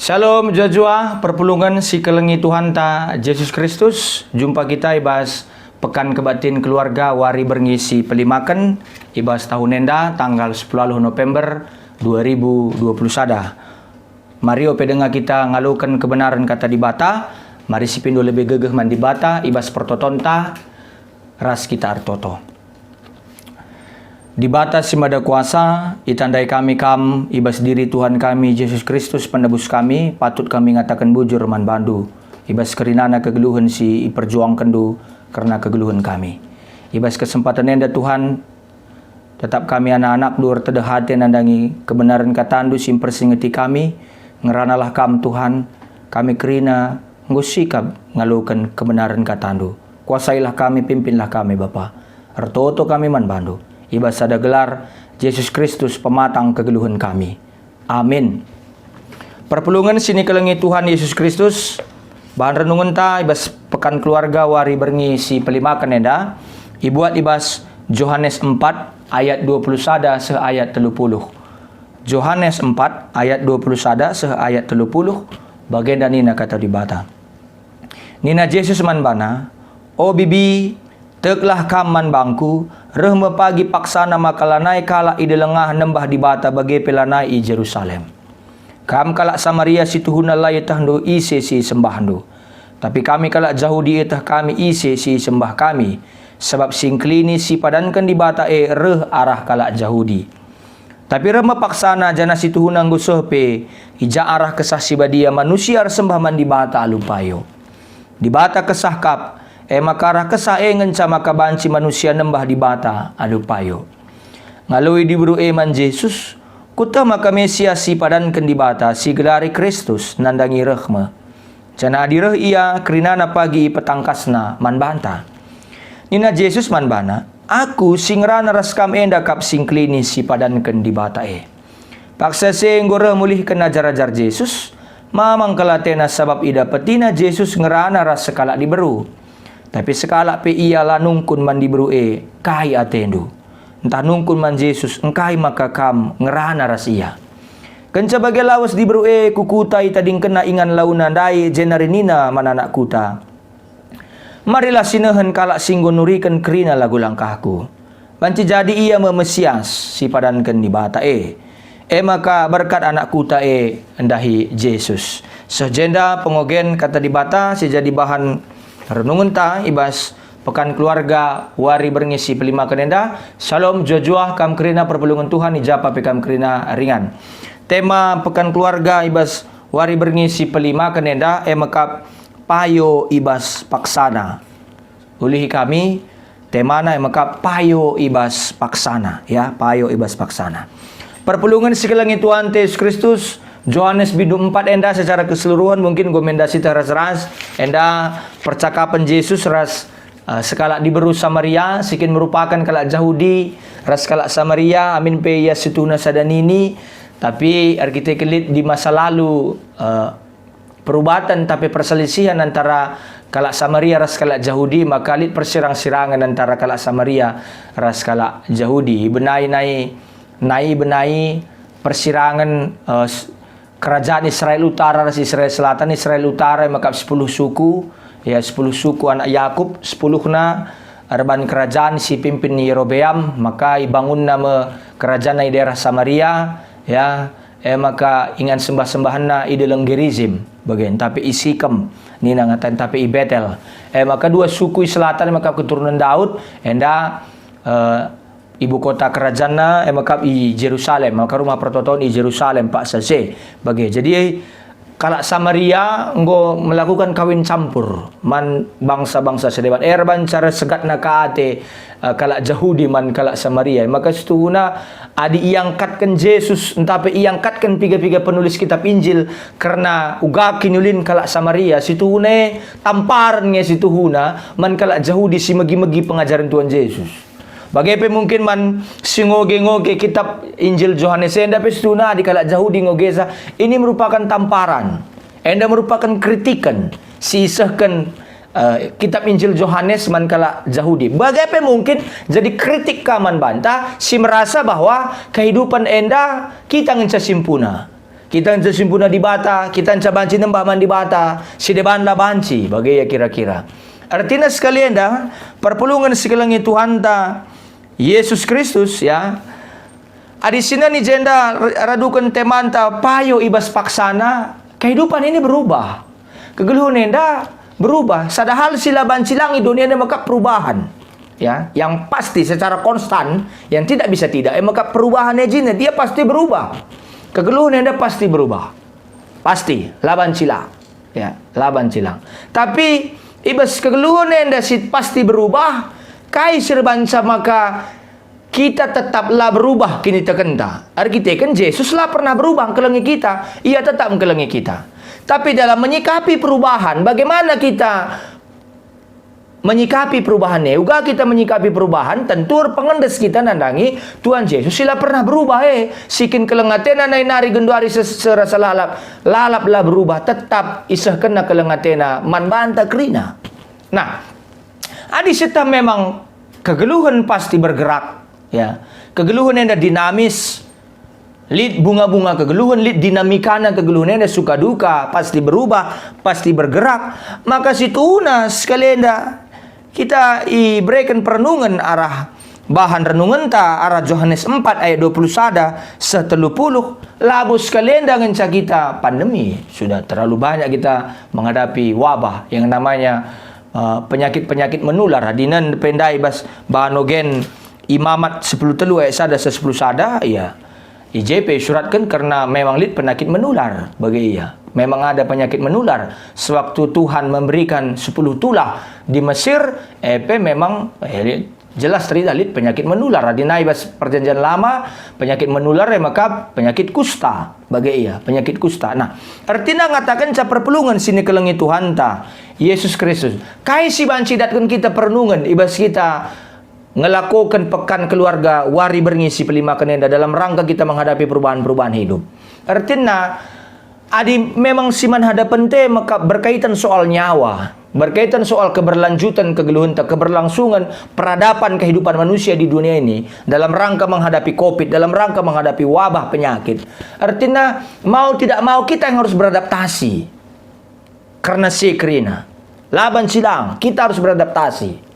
Shalom jua-jua, perpulungan si kelengi Tuhan ta Yesus Kristus. Jumpa kita ibas pekan kebatin keluarga wari berngisi pelimakan ibas tahun enda tanggal 10 November 2020 sada. Mari opedenga kita ngalukan kebenaran kata di bata. Mari si pindo lebih gegeh mandi bata ibas pertotonta ras kita artoto. Di bata si mada kuasa, itandai kami kam, ibas diri Tuhan kami, Yesus Kristus penebus kami, patut kami ngatakan bujur man bandu. Ibas kerinana kegeluhan si iperjuang kendu, karena kegeluhan kami. Ibas kesempatan enda Tuhan, tetap kami anak-anak luar tedah hati nandangi kebenaran katandu simpersingeti kami, ngeranalah kam Tuhan, kami kerina ngusikap ngalukan kebenaran katandu. Kuasailah kami, pimpinlah kami Bapa. Artoto kami man bandu. Ibas ada gelar Yesus Kristus pematang kegeluhan kami. Amin. Perpulungan sini kelengi Tuhan Yesus Kristus. Bahan renungan ta ibas pekan keluarga wari berngi si pelimakan enda. Ibuat ibas Yohanes 4 ayat 20 sada se ayat 30. Yohanes 4 ayat 20 sada se ayat 30. Bagenda nina kata di bata. Nina Yesus man bana, o bibi teklah kaman bangku, reh mepagi paksana makalanai kala ide lengah nembah di bata bagi pelanai i Jerusalem. Kam kalak Samaria situhuna lai tahndo ise si sembahndo. Tapi kami kalak jauh di etah kami ise si sembah kami. Sebab singklini si padankan di bata reh arah kalak Jahudi. Tapi reh mepaksana jana situhuna ngusuh pe ija arah kesah si badia manusia sembah man di bata alupayo. Di bata kesah kap makarah kesae ngenca maka banci manusia nembah di bata alupayo. Ngalui diburu man Yesus, kuta maka Mesias si padankan di bata si gelari Kristus nandangi rehma. Jana adireh ia kerinana pagi petangkasna man banta. Nina Yesus man bana, aku singrana raskam enda kap singklini si padankan di bata Paksa senggore mulihkan ajar-ajar Yesus, mamang kalatena sabab ida petina Yesus ngerana ras sekala diberu. Tapi sekala pe ia la nungkun man dibru kai atendu. Entah nungkun man Yesus engkai maka kam ngerana ras ia. Kenca bagai lawas dibru kukutai tading kena ingan launa dai jenarinina mananak kuta. Marilah sinehen kalak singgo nurikan kerina lagu langkahku. Banci jadi ia memesias si padankan di bata maka berkat anak kuta endahi Yesus. Sejenda pengogen kata di bata sejadi bahan renungan ta ibas pekan keluarga wari berngisi pelima kenenda. Shalom jua-jua kam kerina perpulungan Tuhan ijapa pekam kerina ringan. Tema pekan keluarga ibas wari berngisi pelima kenenda makap payo ibas paksana. Ulihi kami temana makap payo ibas paksana ya, payo ibas paksana. Perpulungan sekelangi Tuhan Yesus Kristus Yohanes bidu 4 enda secara keseluruhan mungkin gomendasi teras-ras enda percakapan Yesus ras sekala diberu Samaria sikin merupakan kalak Yahudi ras kalak Samaria amin pe ya situna sadanini tapi arkiteklit di masa lalu perubatan tapi perselisihan antara kalak Samaria ras kalak Yahudi maka lit persirang-sirangan antara kalak Samaria ras kalak Yahudi benai persirangan kerajaan Israel Utara dan Israel Selatan. Israel Utara makap 10 suku ya, 10 suku anak Yakub, 10 na arban kerajaan si pimpin Yerobeam maka ibangun nama kerajaan di daerah Samaria ya maka ingan sembah-sembahan na ideleng Gerizim bagian tapi Isikem ni ngatan tapi Betel maka dua suku selatan maka keturunan Daud enda ibu kota kerajaan na makap i Jerusalem maka rumah pertoton i Jerusalem pak sase bagi jadi kalak Samaria nggo melakukan kawin campur man bangsa-bangsa sedebat erban cara segat na kaate kalak Yahudi man kalak Samaria maka setuna adi iangkatkan Yesus entape iangkatkan piga-piga penulis kitab Injil karena uga kinulin kalak Samaria situne tamparan nge situhuna man kalak Yahudi si megi-megi pengajaran Tuhan Yesus. Bagaimana mungkin man singoge-ngoge kitab Injil Yohanes enda pestuna di kalak Yahudi ngogesa ini merupakan tamparan. Enda merupakan kritikan sisahkan kitab Injil Yohanes man kalak Yahudi. Bagaimana mungkin jadi kritik kaman bantah si merasa bahwa kehidupan enda kita ngenca simpuna. Kita sesimpuna di bata, kita banci nembah man di bata, si deban la banci, bagai ya kira-kira. Artinya sekalian dah, perpulungan sekelangi Tuhan ta, Yesus Kristus ya. Adi sini ni jenda radukan temanta payo ibas paksana, kehidupan ini berubah. Kegeluhan enda berubah. Sadahal sila bancilangi dunia ini maka perubahan. Ya, yang pasti secara konstan, yang tidak bisa tidak, maka perubahannya jina dia pasti berubah. Kegeluhan anda pasti berubah, pasti laban cilang, ya laban cilang. Tapi ibas kegeluhan anda pasti berubah, kai serbanca maka kita tetaplah berubah kini terkenta. Kita kan Yesus lah pernah berubah kelengi kita, ia tetap kelengi kita. Tapi dalam menyikapi perubahan, bagaimana kita menyikapi perubahannya? Uga kita menyikapi perubahan, tentu pengendes kita nandangi Tuhan Yesus sila pernah berubah sikin kelengatena nari genduari serasa lalap lah berubah, tetap isah kena kelengatena man banta krina. Nah, adi serta memang kegeluhan pasti bergerak, ya. Kegeluhan yang dinamis, lid bunga-bunga kegeluhan, lid dinamikana kegeluhan yang suka duka pasti berubah, pasti bergerak. Maka situna sekalian kita berikan perenungan arah bahan renungan ta arah Yohanes 4 ayat 21 setelupuluh labus sekalian dengan kita pandemi. Sudah terlalu banyak kita menghadapi wabah yang namanya penyakit-penyakit menular. Hadinan pendai bas bahanogen Imamat 10 telu ayat 1 10 sada ya. IJP suratkan karena memang lid penyakit menular bagi ia. Memang ada penyakit menular. Sewaktu Tuhan memberikan 10 tulah di Mesir, memang jelas terlihat lid penyakit menular. Di naibas perjanjian lama, penyakit menular maka penyakit kusta bagi ia, penyakit kusta. Nah, artinya ngatakan perpelungan sini kelengi Tuhan ta, Yesus Kristus. Kai si banci datkan kita perenungan ibas kita ngelakukan pekan keluarga wari berngisi pelima kenenda dalam rangka kita menghadapi perubahan-perubahan hidup. Artinya adi memang siman hadapan te maka berkaitan soal nyawa, berkaitan soal keberlanjutan kegeluhan, keberlangsungan peradaban kehidupan manusia di dunia ini dalam rangka menghadapi Covid, dalam rangka menghadapi wabah penyakit. Artinya mau tidak mau kita yang harus beradaptasi. Karena sekrina laban silang kita harus beradaptasi.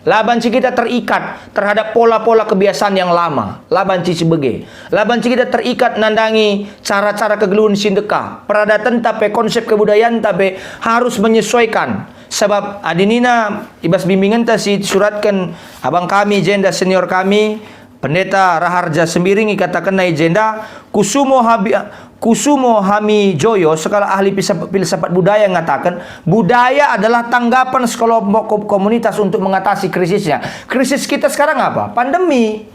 Laban kita terikat terhadap pola-pola kebiasaan yang lama. Laban sebagai. Laban kita terikat nandangi cara-cara kegeluhan sindeka. Peradatan tapi konsep kebudayaan tapi harus menyesuaikan. Sebab adinina ibas bimbingan si suratkan abang kami jenda senior kami Pendeta Raharja Sembiringi katakan na jenda Kusumo Hami Joyo, skala ahli filsafat budaya mengatakan budaya adalah tanggapan sekelompok komunitas untuk mengatasi krisisnya. Krisis kita sekarang apa? Pandemi.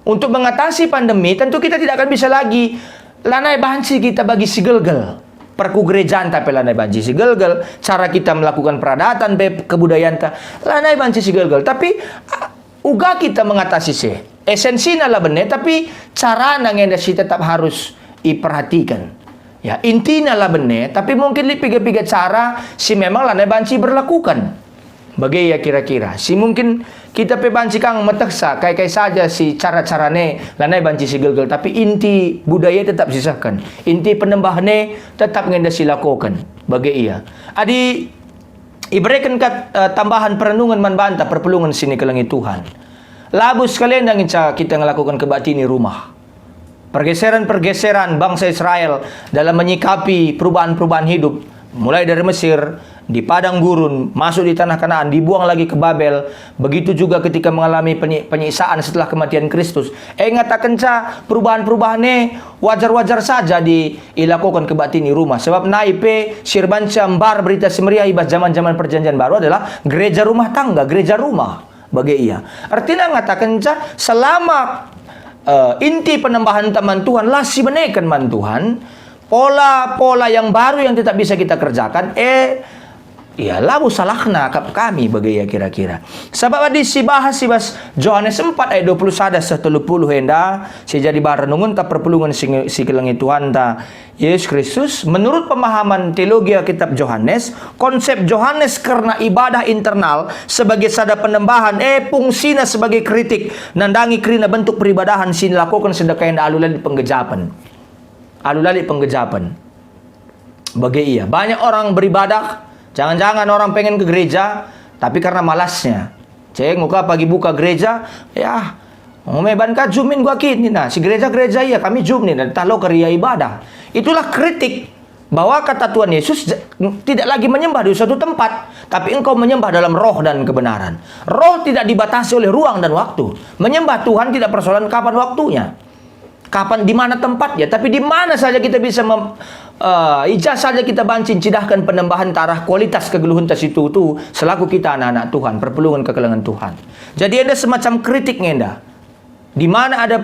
Untuk mengatasi pandemi, tentu kita tidak akan bisa lagi lanai banci kita bagi si gelgel. Perku gerejaan tapi lanai banci si gelgel. Cara kita melakukan peradatan kebudayaan lanai banci si gelgel. Tapi uga kita mengatasi si esensinya lah benar, tapi cara nangenda si tetap harus diperhatikan. Ya, intinya lah benar, tapi mungkin di piga-piga cara si memang lanai banci berlakukan. Bagai ya kira-kira. Si mungkin kita pe banci kang meteksa kai-kai saja si cara-carane lanai banci si gelgel, tapi inti budaya tetap sisahkan. Inti penembahane tetap ngenda silakukan. Bagai iya. Adi iberikan tambahan perenungan manbanta perpelungan sini kelengi Tuhan. Labus sekalian yang kita ngelakukan kebatini rumah. Pergeseran-pergeseran bangsa Israel dalam menyikapi perubahan-perubahan hidup. Mulai dari Mesir, di padang gurun, masuk di tanah Kanaan, dibuang lagi ke Babel. Begitu juga ketika mengalami penyiksaan setelah kematian Kristus. Ngatakan perubahan-perubahannya wajar-wajar saja dilakukan kebatini rumah. Sebab naipe sirban cambar berita semeriah ibas zaman-zaman perjanjian baru adalah gereja rumah tangga, gereja rumah. Bagi ia. Artinya ngatakan selama inti penambahan teman Tuhan lah si menekan man Tuhan, pola-pola yang baru yang tidak bisa kita kerjakan ya labu salahna kami bagi ya kira-kira. Sebab di si bahas Yohanes 4 ayat 21 setelupuluh henda si jadi bahan renungan tak perpelungan si kelengi Tuhan ta Yesus Kristus. Menurut pemahaman teologi kitab Yohanes, konsep Yohanes karena ibadah internal sebagai sada penembahan fungsina sebagai kritik nandangi kerina bentuk peribadahan sin lakukan sedekah yang alulan di penggejapan. alulali penggejapan. Bagi ia, banyak orang beribadah, jangan-jangan orang pengen ke gereja, tapi karena malasnya. Cek muka pagi buka gereja, ya, ngomeban ka jumin gua kini nah, si gereja-gereja iya kami jum nih, talo keria ibadah. Itulah kritik bahwa kata Tuhan Yesus tidak lagi menyembah di suatu tempat, tapi engkau menyembah dalam roh dan kebenaran. Roh tidak dibatasi oleh ruang dan waktu. Menyembah Tuhan tidak persoalan kapan waktunya, kapan di mana tempatnya, tapi di mana saja kita bisa ijazah saja kita bancin cidahkan penembahan tarah kualitas kegeluhan tas itu selaku kita anak-anak Tuhan, perpelungan kekelengan Tuhan. Jadi ada semacam kritiknya enda. Di mana ada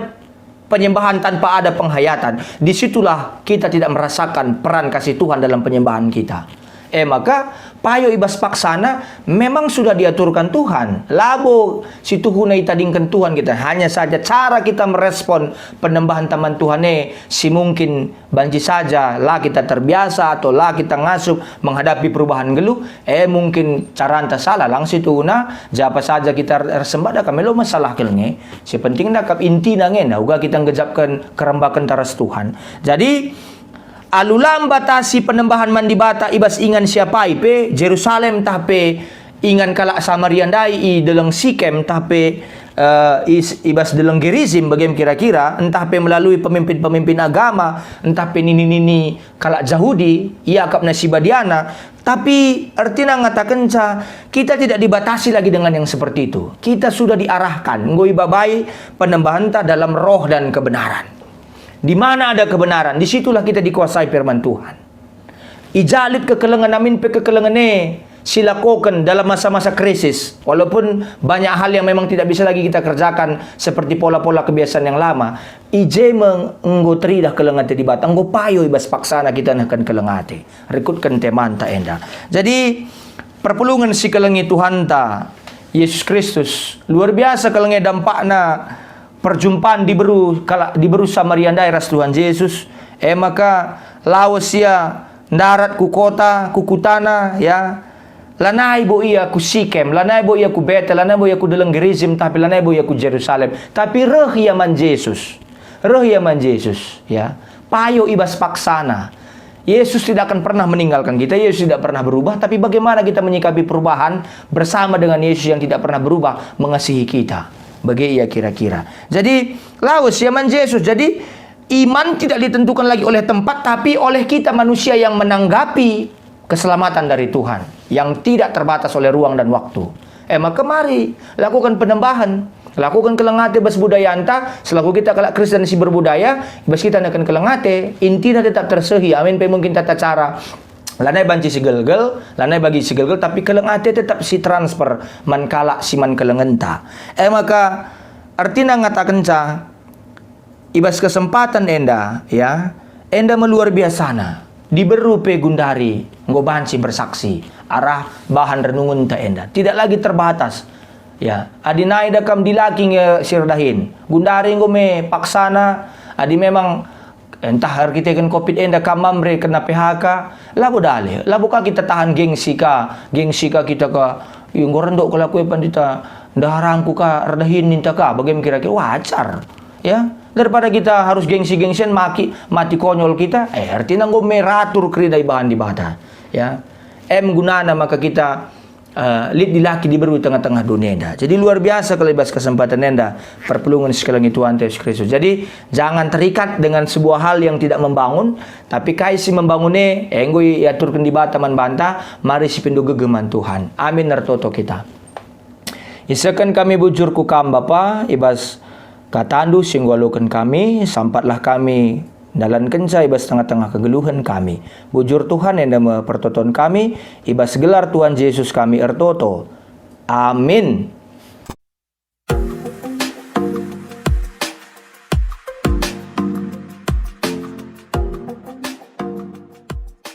penyembahan tanpa ada penghayatan, disitulah kita tidak merasakan peran kasih Tuhan dalam penyembahan kita. Maka payo ibas paksana memang sudah diaturkan Tuhan. Labo situ hunai tadingkan Tuhan kita. Hanya saja cara kita merespon penembahan taman Tuhan si mungkin banci saja lah kita terbiasa atau lah kita ngasup menghadapi perubahan geluh. Mungkin cara anta salah lang situ huna japa saja kita sembada kami lo masalah kelenge. Si penting nak inti nangen uga kita ngejapkan kerembakan taras Tuhan. Jadi alulam batasi penembahan mandi bata ibas ingan siapa ipe Jerusalem tape ingan kalak Samariandai i deleng Sikem tape ibas deleng Gerizim bagaimana kira-kira entah pe melalui pemimpin-pemimpin agama entah pe nini-nini kalak Yahudi ia kap nasibadiana, tapi artinya ngatakan kita tidak dibatasi lagi dengan yang seperti itu. Kita sudah diarahkan ngoi babai penembahan ta dalam roh dan kebenaran. Di mana ada kebenaran, disitulah kita dikuasai firman Tuhan. Ijalid kekelengan amin pe kekelengan silakokan dalam masa-masa krisis. Walaupun banyak hal yang memang tidak bisa lagi kita kerjakan seperti pola-pola kebiasaan yang lama. Ije menggotri dah kelengate di batang, go payo ibas paksana kita nakan kelengate. Rekutkan teman ta enda. Jadi perpulungan si kelengi Tuhan ta Yesus Kristus luar biasa kelengi dampakna. Perjumpaan diberu Samariandai ras Tuhan Yesus. Maka lawas ia darat ku kota ku kutana ya. Lanai bo ia ku Sikem, lanai bo ia ku Betel, lanai bo ia ku deleng Gerizim, tapi lanai bo ia ku Jerusalem. Tapi reh ia man Yesus. Reh ia man Yesus ya. Payo ibas paksana. Yesus tidak akan pernah meninggalkan kita. Yesus tidak pernah berubah. Tapi bagaimana kita menyikapi perubahan bersama dengan Yesus yang tidak pernah berubah mengasihi kita. Bagi ia kira-kira. Jadi lawas Yaman Yesus. Jadi iman tidak ditentukan lagi oleh tempat, tapi oleh kita manusia yang menanggapi keselamatan dari Tuhan yang tidak terbatas oleh ruang dan waktu. Maka mari lakukan penembahan, lakukan kelengate bas budaya anta. Selaku kita kalau Kristen si berbudaya, bas kita akan kelengate. Intinya tetap tersehi. Amin. Mungkin tata cara lanai banci si gelgel, lanai bagi si gelgel, tapi kelengate tetap si transfer mankala si man kelengenta. Maka artinya ngatakan ibas kesempatan enda ya, enda meluar biasana diberu pe gundari nggo banci bersaksi arah bahan renungun ta enda tidak lagi terbatas ya. Adi nai dakam dilaki sirdahin gundari nggo me paksana adi memang entah kita kan COVID enda kamamre kena PHK labu dale labu ka kita tahan gengsi ka kita ka yung gorendok kalau kue pandita darangku ka redahin ninta ka bagaimana kira-kira wajar ya daripada kita harus gengsi-gengsian mati konyol kita artinya nggo meratur kridai bahan di bata ya gunana maka kita dilaki diberu tengah-tengah dunia enda. Jadi luar biasa kelebas kesempatan enda perpelungan sekalian Tuhan Yesus Kristus. Jadi jangan terikat dengan sebuah hal yang tidak membangun, tapi kaisi membangunnya enggoi aturkan di bata man banta, mari si pindu gegeman Tuhan. Amin nartoto kita. Isakan kami bujur ku kam Bapa, ibas katandu singwalukan kami, sampatlah kami dalan kenca ibas tengah-tengah kegeluhan kami. Bujur Tuhan yang pertoton kami, ibas gelar Tuhan Yesus kami ertoto. Amin.